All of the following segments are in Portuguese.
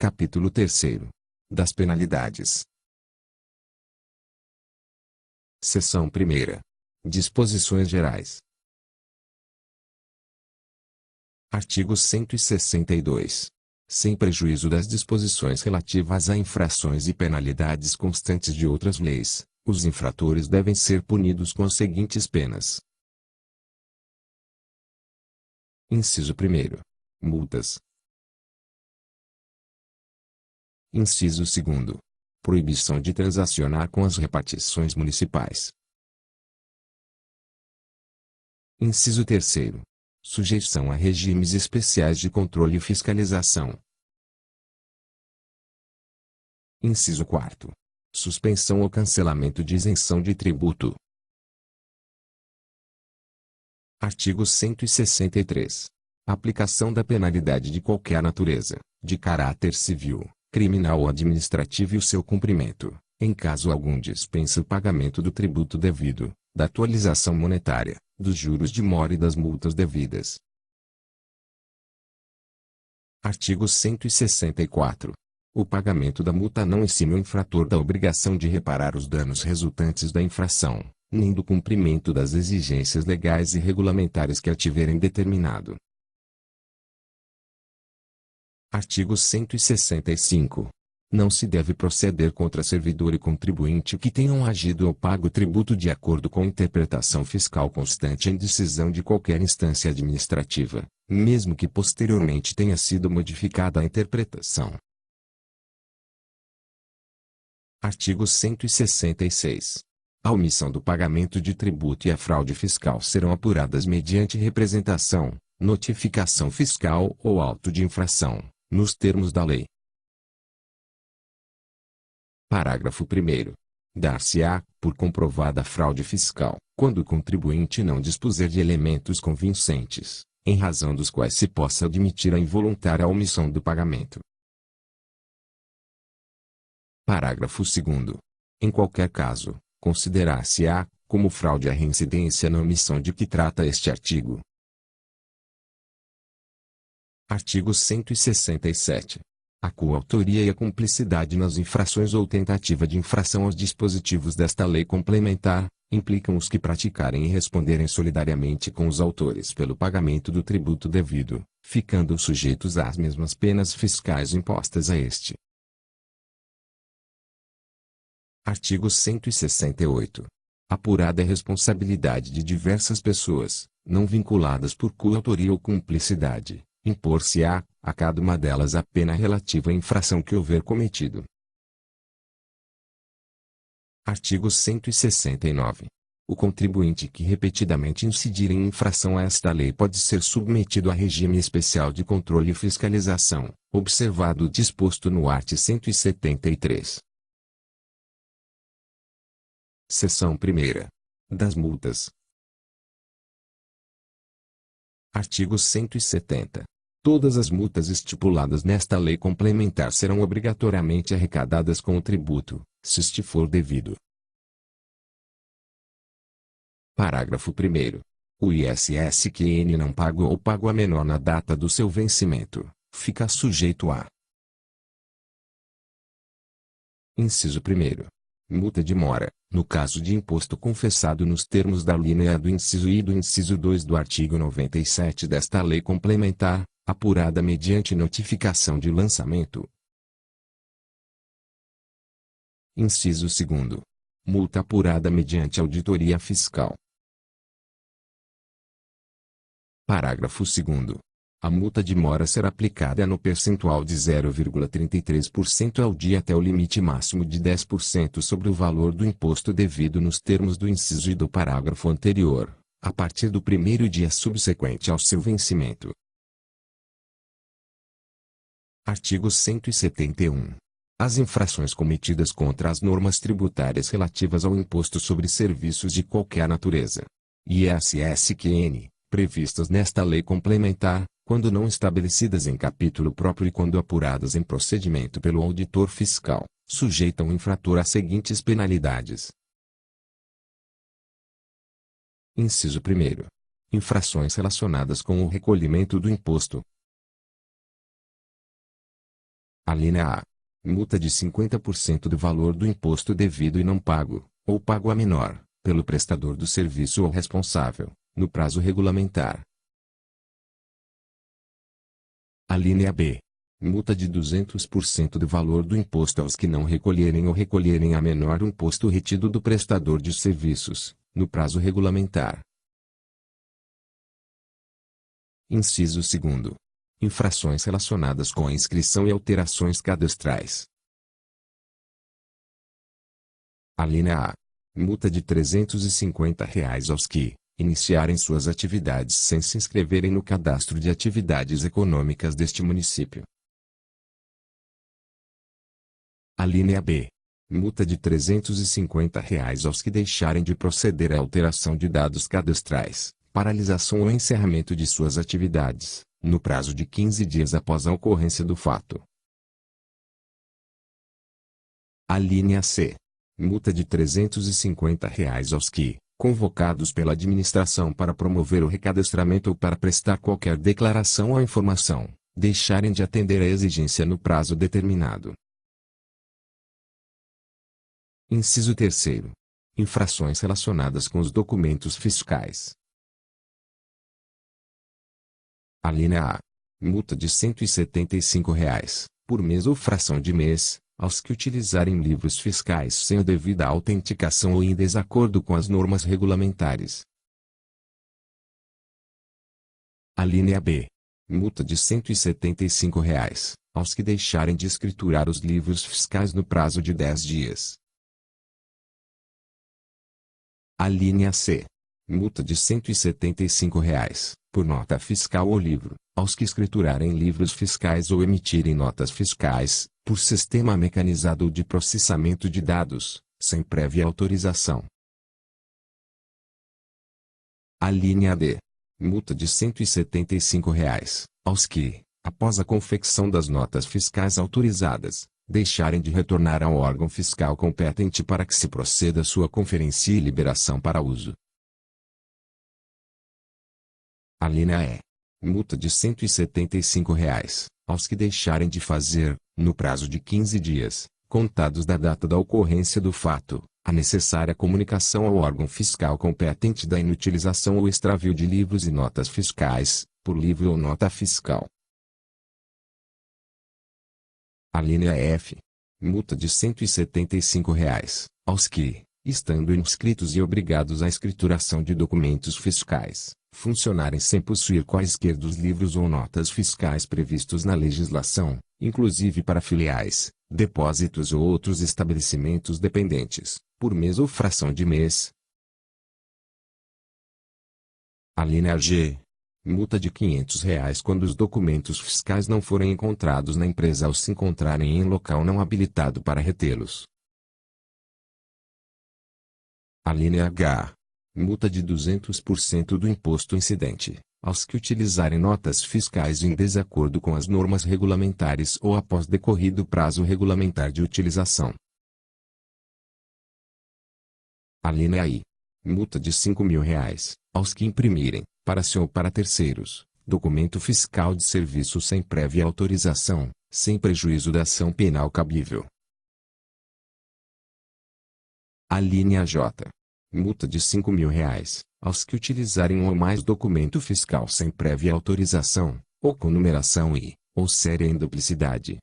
Capítulo 3º. Das penalidades. Seção 1ª. Disposições gerais. Artigo 162. Sem prejuízo das disposições relativas a infrações e penalidades constantes de outras leis, os infratores devem ser punidos com as seguintes penas. Inciso 1º. Multas. Inciso 2º. Proibição de transacionar com as repartições municipais. Inciso 3º. Sujeição a regimes especiais de controle e fiscalização. Inciso 4º. Suspensão ou cancelamento de isenção de tributo. Artigo 163. Aplicação da penalidade de qualquer natureza, de caráter civil, criminal ou administrativo e o seu cumprimento, em caso algum dispensa o pagamento do tributo devido, da atualização monetária, dos juros de mora e das multas devidas. Artigo 164. O pagamento da multa não exime o infrator da obrigação de reparar os danos resultantes da infração, nem do cumprimento das exigências legais e regulamentares que a tiverem determinado. Artigo 165. Não se deve proceder contra servidor e contribuinte que tenham agido ou pago tributo de acordo com interpretação fiscal constante em decisão de qualquer instância administrativa, mesmo que posteriormente tenha sido modificada a interpretação. Artigo 166. A omissão do pagamento de tributo e a fraude fiscal serão apuradas mediante representação, notificação fiscal ou auto de infração, nos termos da lei. Parágrafo 1º. Dar-se-á, por comprovada a fraude fiscal, quando o contribuinte não dispuser de elementos convincentes, em razão dos quais se possa admitir a involuntária omissão do pagamento. Parágrafo 2º. Em qualquer caso, considerar-se-á, como fraude a reincidência na omissão de que trata este artigo. Artigo 167. A coautoria e a cumplicidade nas infrações ou tentativa de infração aos dispositivos desta lei complementar, implicam os que praticarem e responderem solidariamente com os autores pelo pagamento do tributo devido, ficando sujeitos às mesmas penas fiscais impostas a este. Artigo 168. Apurada a responsabilidade de diversas pessoas, não vinculadas por coautoria ou cumplicidade, impor-se-á, a cada uma delas a pena relativa à infração que houver cometido. Artigo 169. O contribuinte que repetidamente incidir em infração a esta lei pode ser submetido a regime especial de controle e fiscalização, observado o disposto no art. 173. Seção 1ª. Das multas. Artigo 170. Todas as multas estipuladas nesta lei complementar serão obrigatoriamente arrecadadas com o tributo, se este for devido. Parágrafo 1º. O ISS-QN não pago ou pago a menor na data do seu vencimento, fica sujeito a: Inciso 1º. Multa de mora, no caso de imposto confessado nos termos da linha A do inciso I e do inciso 2 do artigo 97 desta lei complementar, apurada mediante notificação de lançamento. Inciso 2º. Multa apurada mediante auditoria fiscal. Parágrafo 2º. A multa de mora será aplicada no percentual de 0,33% ao dia até o limite máximo de 10% sobre o valor do imposto devido nos termos do inciso I do parágrafo anterior, a partir do primeiro dia subsequente ao seu vencimento. Artigo 171. As infrações cometidas contra as normas tributárias relativas ao imposto sobre serviços de qualquer natureza, ISS-QN, previstas nesta lei complementar, quando não estabelecidas em capítulo próprio e quando apuradas em procedimento pelo auditor fiscal, sujeitam o infrator às seguintes penalidades. Inciso 1º. Infrações relacionadas com o recolhimento do imposto. Alínea A. Multa de 50% do valor do imposto devido e não pago, ou pago a menor, pelo prestador do serviço ou responsável, no prazo regulamentar. Alínea B. Multa de 200% do valor do imposto aos que não recolherem ou recolherem a menor do imposto retido do prestador de serviços, no prazo regulamentar. Inciso 2º. Infrações relacionadas com a inscrição e alterações cadastrais. Alínea A. Multa de R$ 350 aos que iniciarem suas atividades sem se inscreverem no cadastro de atividades econômicas deste município. Alínea B. Multa de R$ 350 aos que deixarem de proceder à alteração de dados cadastrais, paralisação ou encerramento de suas atividades, no prazo de 15 dias após a ocorrência do fato. Alínea C. Multa de R$ 350 aos que, convocados pela administração para promover o recadastramento ou para prestar qualquer declaração ou informação, deixarem de atender à exigência no prazo determinado. Inciso 3º. Infrações relacionadas com os documentos fiscais. Alínea A. Multa de R$ 175 por mês ou fração de mês, aos que utilizarem livros fiscais sem a devida autenticação ou em desacordo com as normas regulamentares. Alínea B. Multa de R$ 175 aos que deixarem de escriturar os livros fiscais no prazo de 10 dias. Alínea C. Multa de R$ 175 por nota fiscal ou livro, aos que escriturarem livros fiscais ou emitirem notas fiscais, por sistema mecanizado ou de processamento de dados, sem prévia autorização. Alínea D. Multa de R$ 175 aos que, após a confecção das notas fiscais autorizadas, deixarem de retornar ao órgão fiscal competente para que se proceda à sua conferência e liberação para uso. Alínea E. Multa de R$ 175 aos que deixarem de fazer, no prazo de 15 dias, contados da data da ocorrência do fato, a necessária comunicação ao órgão fiscal competente da inutilização ou extravio de livros e notas fiscais, por livro ou nota fiscal. Alínea F. Multa de R$ 175 aos que, estando inscritos e obrigados à escrituração de documentos fiscais, funcionarem sem possuir quaisquer dos livros ou notas fiscais previstos na legislação, inclusive para filiais, depósitos ou outros estabelecimentos dependentes, por mês ou fração de mês. Alínea G. Multa de R$ 500 quando os documentos fiscais não forem encontrados na empresa ou se encontrarem em local não habilitado para retê-los. Alínea H. Multa de 200% do imposto incidente, aos que utilizarem notas fiscais em desacordo com as normas regulamentares ou após decorrido prazo regulamentar de utilização. Alínea I. Multa de R$ 5.000, aos que imprimirem, para si ou para terceiros, documento fiscal de serviço sem prévia autorização, sem prejuízo da ação penal cabível. Alínea J. Multa de R$ 5.000, aos que utilizarem um ou mais documento fiscal sem prévia autorização, ou com numeração e, ou série em duplicidade.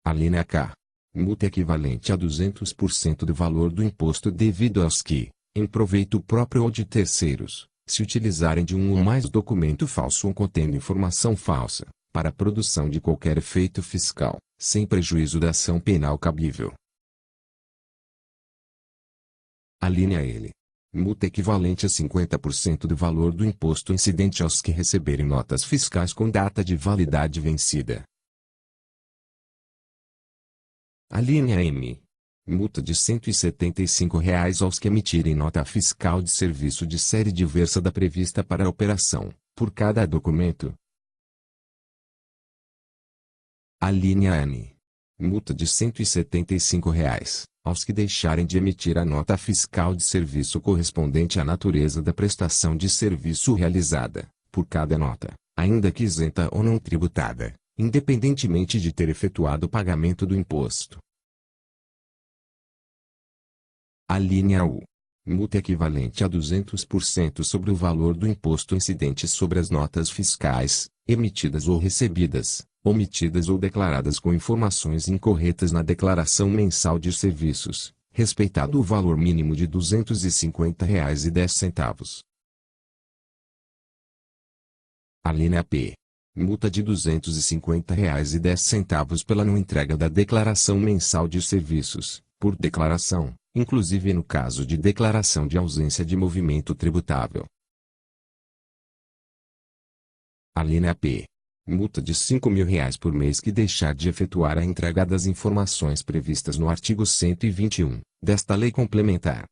Alínea K. Multa equivalente a 200% do valor do imposto devido aos que, em proveito próprio ou de terceiros, se utilizarem de um ou mais documento falso ou contendo informação falsa, para a produção de qualquer efeito fiscal, sem prejuízo da ação penal cabível. Alínea L. Multa equivalente a 50% do valor do imposto incidente aos que receberem notas fiscais com data de validade vencida. Alínea M. Multa de R$ 175 aos que emitirem nota fiscal de serviço de série diversa da prevista para a operação, por cada documento. Alínea N. Multa de R$ 175 aos que deixarem de emitir a nota fiscal de serviço correspondente à natureza da prestação de serviço realizada, por cada nota, ainda que isenta ou não tributada, independentemente de ter efetuado o pagamento do imposto. A linha U. Multa equivalente a 200% sobre o valor do imposto incidente sobre as notas fiscais, emitidas ou recebidas, omitidas ou declaradas com informações incorretas na declaração mensal de serviços, respeitado o valor mínimo de R$ 250,10. A linha P. Multa de R$ 250,10 pela não entrega da declaração mensal de serviços, por declaração, inclusive no caso de declaração de ausência de movimento tributável. A linha P. Multa de R$ 5.000 por mês que deixar de efetuar a entrega das informações previstas no artigo 121, desta lei complementar.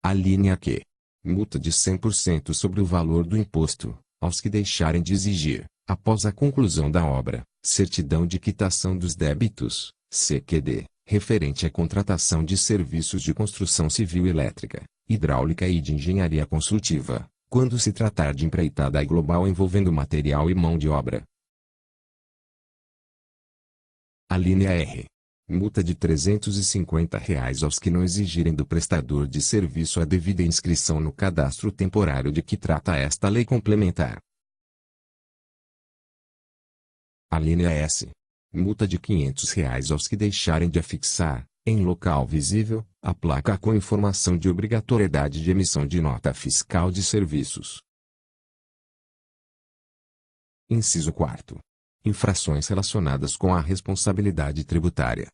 A linha Q. Multa de 100% sobre o valor do imposto, aos que deixarem de exigir, após a conclusão da obra, certidão de quitação dos débitos, CQD, referente à contratação de serviços de construção civil elétrica, hidráulica e de engenharia construtiva, quando se tratar de empreitada global envolvendo material e mão de obra. A linha R. Multa de R$ 350 aos que não exigirem do prestador de serviço a devida inscrição no cadastro temporário de que trata esta lei complementar. A linha S. Multa de R$ 500 aos que deixarem de afixar, em local visível, a placa com informação de obrigatoriedade de emissão de nota fiscal de serviços. Inciso 4. Infrações relacionadas com a responsabilidade tributária.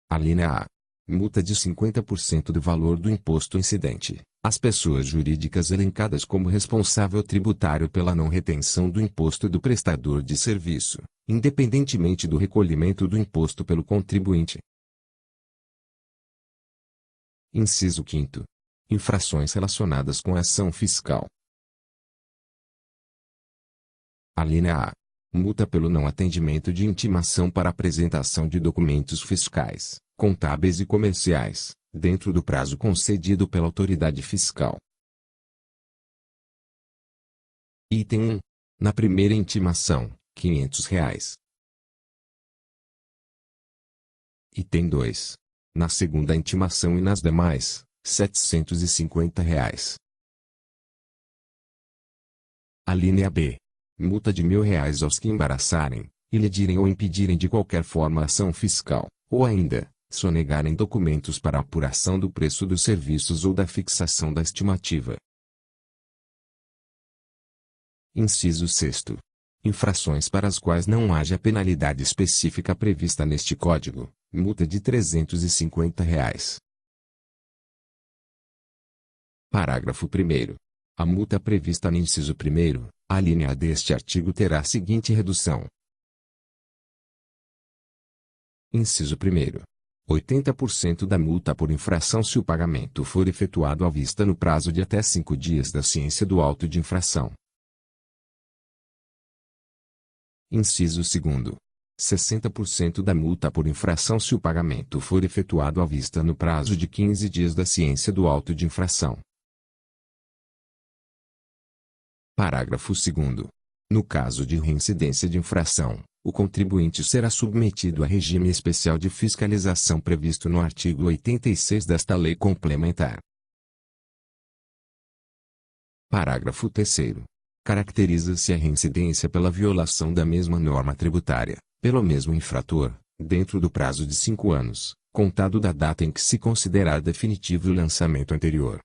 A linha A. Multa de 50% do valor do imposto incidente, às pessoas jurídicas elencadas como responsável tributário pela não retenção do imposto do prestador de serviço, independentemente do recolhimento do imposto pelo contribuinte. Inciso 5. Infrações relacionadas com a ação fiscal. A linha A. Multa pelo não atendimento de intimação para apresentação de documentos fiscais, contábeis e comerciais, dentro do prazo concedido pela autoridade fiscal. Item 1. Na primeira intimação, R$ 500. Item 2. Na segunda intimação e nas demais, R$ 750. A linha B. Multa de R$ 1.000 aos que embaraçarem, iledirem ou impedirem de qualquer forma a ação fiscal, ou ainda, sonegarem documentos para a apuração do preço dos serviços ou da fixação da estimativa. Inciso 6. Infrações para as quais não haja penalidade específica prevista neste Código, multa de R$ 350. Parágrafo 1º. A multa prevista no inciso 1º, a linha A deste artigo terá a seguinte redução. Inciso 1º. 80% da multa por infração se o pagamento for efetuado à vista no prazo de até 5 dias da ciência do auto de infração. Inciso 2º. 60% da multa por infração se o pagamento for efetuado à vista no prazo de 15 dias da ciência do auto de infração. Parágrafo 2º. No caso de reincidência de infração, o contribuinte será submetido a regime especial de fiscalização previsto no artigo 86 desta lei complementar. Parágrafo 3º. Caracteriza-se a reincidência pela violação da mesma norma tributária, pelo mesmo infrator, dentro do prazo de 5 anos, contado da data em que se considerar definitivo o lançamento anterior.